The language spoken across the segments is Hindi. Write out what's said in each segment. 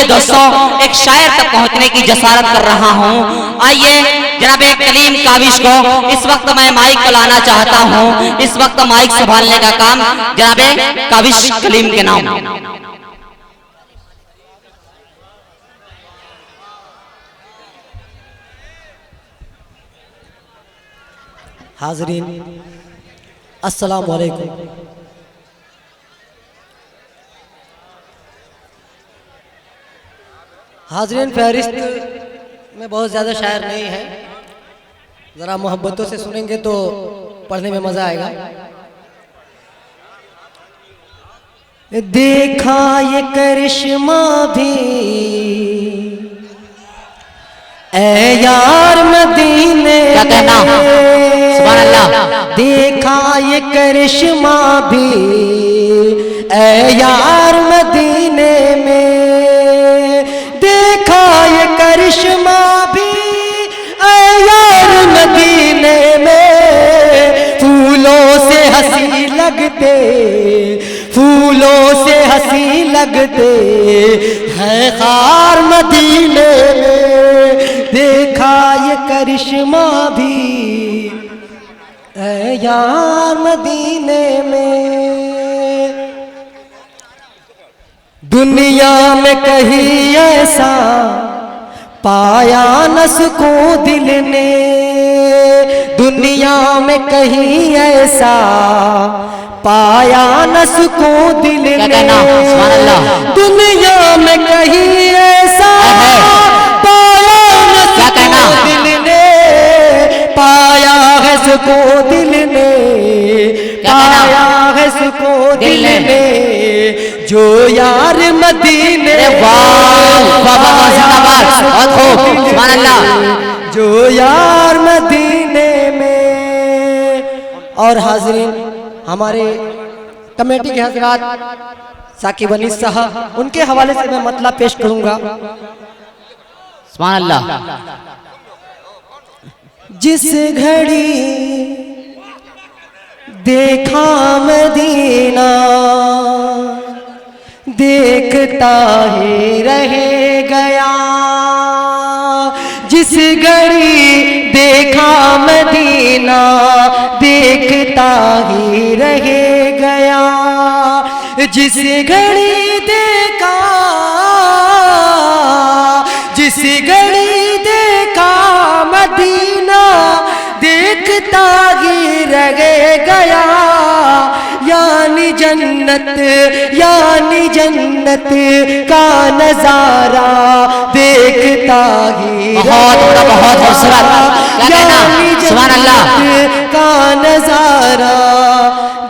दोस्तों एक शायर तक पहुंचने की जसारत कर रहा हूं। आइए जनाब कलीम काविश को इस वक्त मैं माइक को लाना चाहता हूं। इस वक्त माइक संभालने का काम जनाब काविश कलीम के नाम। हाज़रीन अस्सलाम वालेकुम। हाज़रीन फहरिस्त में बहुत ज़्यादा शायर नहीं है, ज़रा मोहब्बतों से सुनेंगे तो पढ़ने में मज़ा आएगा। देखा ये करिश्मा भी ए यार मदीने, क्या कहना सुभान अल्लाह। देखा ये करिश्मा भी ए यार मदीने में, देखा ये करिश्मा भी ए यार मदीने में, फूलों से हंसी लगते, फूलों से हंसी लगते हैं खार मदीने में, देखा ये करिश्मा भी ऐ यार मदीने में। दुनिया में कहीं ऐसा पाया न सुकून दिल ने, दुनिया में कहीं ऐसा पाया न सुकून दिल ने, दुनिया में कहीं ऐसा पाया न सुकून दिल ने, पाया है सुकून दिल ने, पाया है सुकून दिल ने, जो यार मदीने, जो यार मदीने में। और हाज़रीन हमारे कमेटी के हजरात साकिब अली साहब, उनके हवाले से मैं मतलब पेश करूंगा। सुभान अल्लाह। जिस घड़ी देखा मदीना, देखता ही रह गया, जिस घड़ी देखा मदीना, देखता ही रह गया, जिस घड़ी देखा, जिस घड़ी देखा मदीना, देखता ही रह गया, यानी जन्नत, यानी जन्नत का नजारा देखता ही, बहुत खूबसूरत, यानी जन्नत का नजारा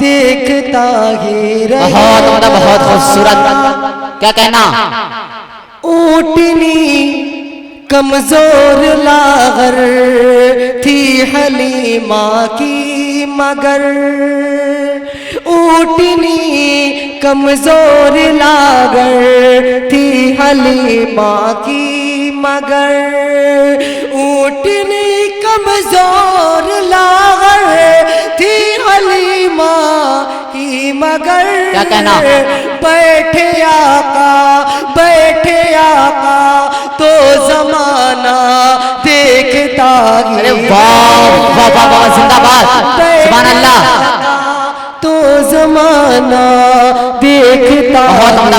देखता ही रह, बहुत खूबसूरत। क्या कहना। ऊँटनी कमजोर लागर थी हलीमा की मगर, ऊँटनी कमजोर लागर थी हलीमा की मगर, ऊँटनी कमजोर लागर थी हलीमा की मगर, क्या कहना। बैठे आका, बैठे आका तो जमाना देखता ही, अरे वाह वाह वाह जिंदाबाद सुभान अल्लाह, तो जमाना देखता,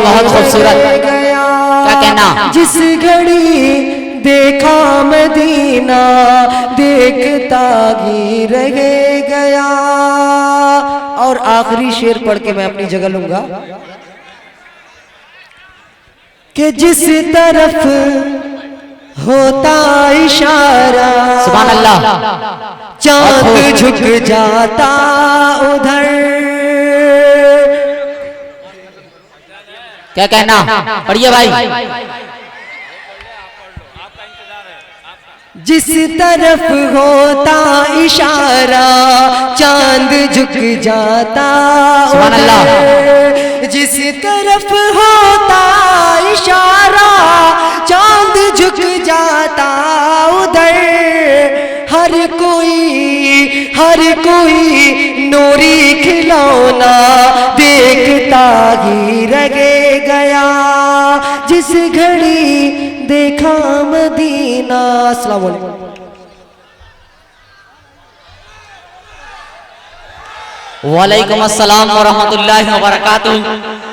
बहुत खूबसूरत। क्या कहना। जिस घड़ी देखा मदीना, देखता ही रह गया। और आखिरी शेर पढ़ के मैं अपनी जगह लूंगा कि जिस तरफ होता इशारा, सुभान अल्लाह, चांद झुक जाता उधर, क्या कहना। पढ़िए भाई। जिस तरफ होता इशारा, चांद झुक जाता उधर, जिस तरफ होता इशारा, चांद झुक जाता उधर, हर कोई नूरी खिलौना देखता ही रह गया, जिस घड़ी मदीना। अस्सलाम वालेकुम। वालेकुम अस्सलाम व रहमतुल्लाहि व बरकातुहू।